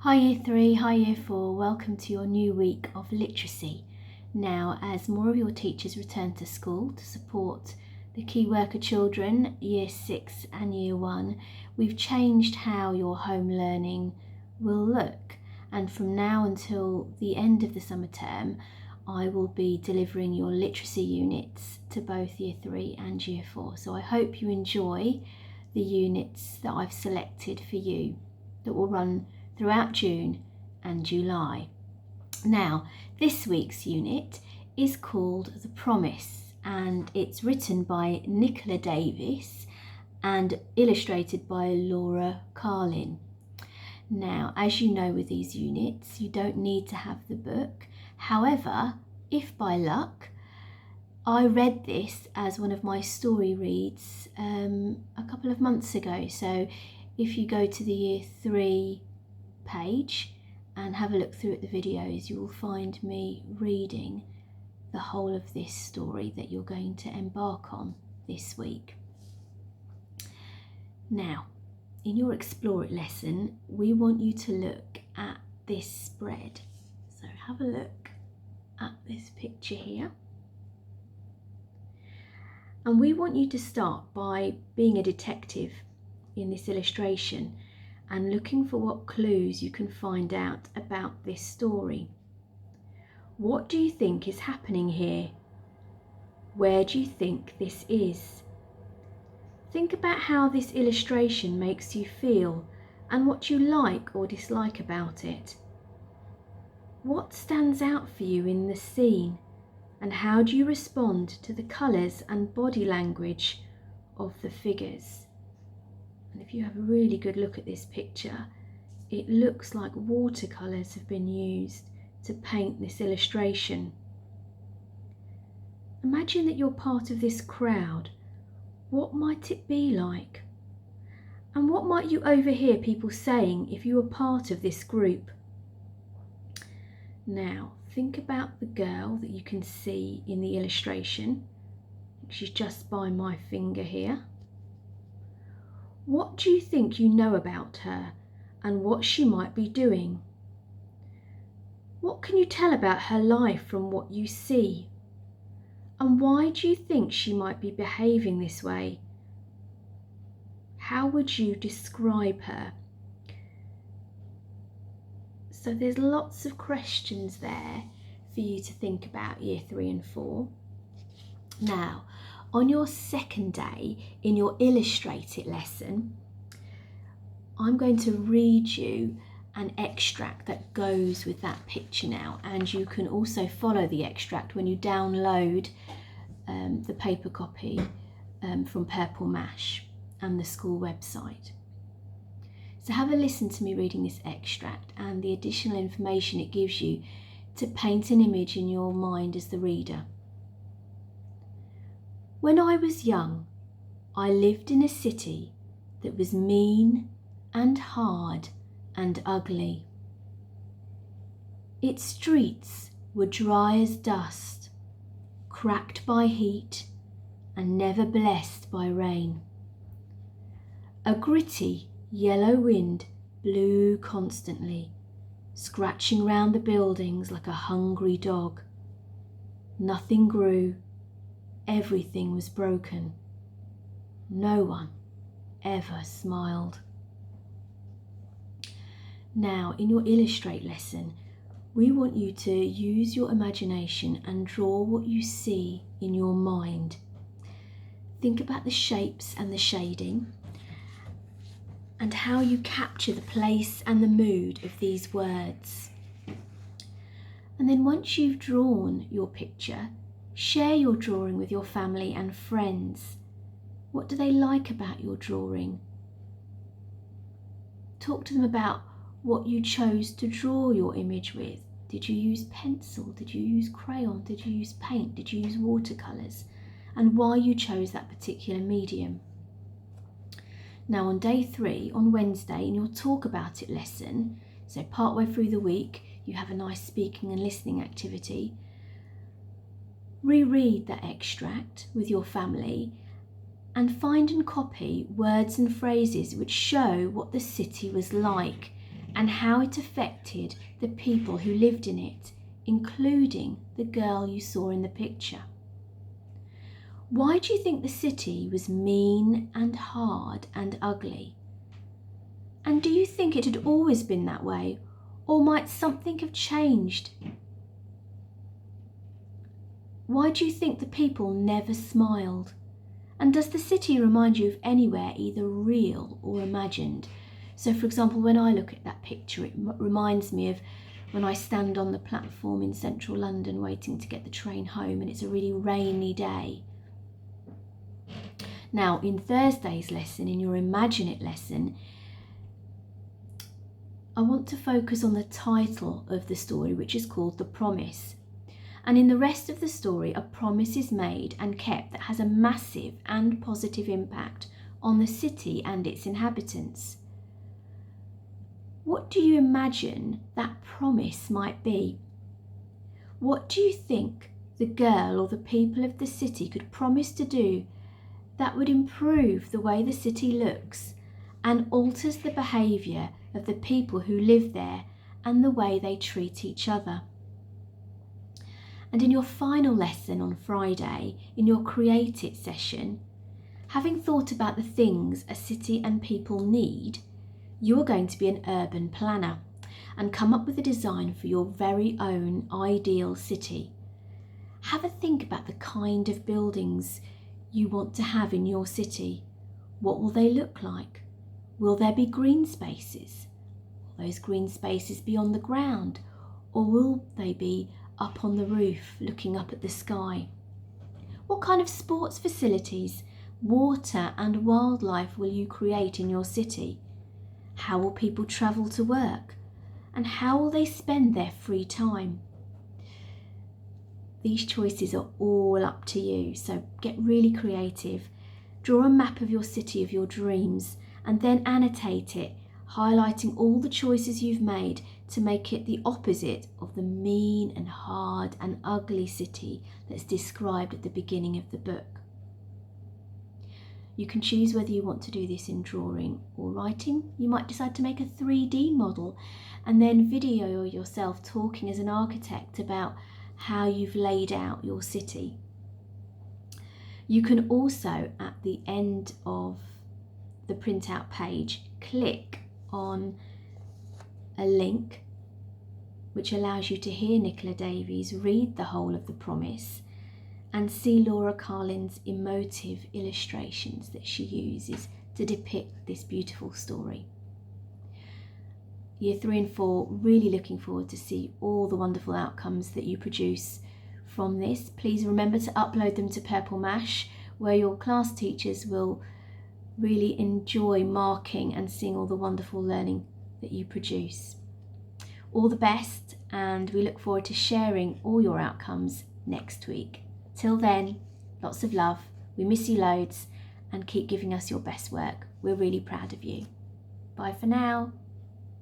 Hi Year 3, hi Year 4, welcome to your new week of literacy. Now, as more of your teachers return to school to support the key worker children, Year 6 and Year 1, we've changed how your home learning will look. And from now until the end of the summer term, I will be delivering your literacy units to both Year 3 and Year 4. So I hope you enjoy the units that I've selected for you that will run throughout June and July. Now, this week's unit is called The Promise, and it's written by Nicola Davis and illustrated by Laura Carlin. Now, as you know with these units, you don't need to have the book. However, if by luck, I read this as one of my story reads a couple of months ago. So if you go to the Year 3 page and have a look through at the videos, you will find me reading the whole of this story that you're going to embark on this week. Now, in your Explore It lesson, we want you to look at this spread. So have a look at this picture here. And we want you to start by being a detective in this illustration and looking for what clues you can find out about this story. What do you think is happening here? Where do you think this is? Think about how this illustration makes you feel and what you like or dislike about it. What stands out for you in the scene, and how do you respond to the colours and body language of the figures? And if you have a really good look at this picture, it looks like watercolours have been used to paint this illustration. Imagine that you're part of this crowd. What might it be like? And what might you overhear people saying if you were part of this group? Now, think about the girl that you can see in the illustration. She's just by my finger here. What do you think you know about her and what she might be doing? What can you tell about her life from what you see? And why do you think she might be behaving this way? How would you describe her? So there's lots of questions there for you to think about, Year 3 and 4. Now, on your second day in your Illustrate It lesson, I'm going to read you an extract that goes with that picture now, and you can also follow the extract when you download the paper copy from Purple Mash and the school website. So have a listen to me reading this extract and the additional information it gives you to paint an image in your mind as the reader. When I was young, I lived in a city that was mean and hard and ugly. Its streets were dry as dust, cracked by heat and never blessed by rain. A gritty yellow wind blew constantly, scratching round the buildings like a hungry dog. Nothing grew. Everything was broken. No one ever smiled. Now, in your Illustrate lesson, we want you to use your imagination and draw what you see in your mind. Think about the shapes and the shading and how you capture the place and the mood of these words. And then once you've drawn your picture, share your drawing with your family and friends. What do they like about your drawing? Talk to them about what you chose to draw your image with. Did you use pencil? Did you use crayon? Did you use paint? Did you use watercolours? And why you chose that particular medium. Now on day 3, on Wednesday, in your Talk About It lesson, so partway through the week, you have a nice speaking and listening activity. Reread that extract with your family and find and copy words and phrases which show what the city was like and how it affected the people who lived in it, including the girl you saw in the picture. Why do you think the city was mean and hard and ugly? And do you think it had always been that way, or might something have changed? Why do you think the people never smiled? And does the city remind you of anywhere either real or imagined? So for example, when I look at that picture, it reminds me of when I stand on the platform in central London waiting to get the train home and it's a really rainy day. Now, in Thursday's lesson, in your Imagine It lesson, I want to focus on the title of the story, which is called The Promise. And in the rest of the story, a promise is made and kept that has a massive and positive impact on the city and its inhabitants. What do you imagine that promise might be? What do you think the girl or the people of the city could promise to do that would improve the way the city looks and alters the behaviour of the people who live there and the way they treat each other? And in your final lesson on Friday, in your Create It session, having thought about the things a city and people need, you're going to be an urban planner and come up with a design for your very own ideal city. Have a think about the kind of buildings you want to have in your city. What will they look like? Will there be green spaces? Will those green spaces be on the ground, or will they be up on the roof looking up at the sky? What kind of sports facilities, water and wildlife will you create in your city? How will people travel to work? And how will they spend their free time? These choices are all up to you, so get really creative. Draw a map of your city of your dreams and then annotate it, highlighting all the choices you've made to make it the opposite of the mean and hard and ugly city that's described at the beginning of the book. You can choose whether you want to do this in drawing or writing. You might decide to make a 3D model and then video yourself talking as an architect about how you've laid out your city. You can also, at the end of the printout page, click on a link which allows you to hear Nicola Davies read the whole of The Promise and see Laura Carlin's emotive illustrations that she uses to depict this beautiful story. Year 3 and 4, really looking forward to see all the wonderful outcomes that you produce from this. Please remember to upload them to Purple Mash, where your class teachers will really enjoy marking and seeing all the wonderful learning that you produce. All the best, and we look forward to sharing all your outcomes next week. Till then, lots of love. We miss you loads, and keep giving us your best work. We're really proud of you. Bye for now.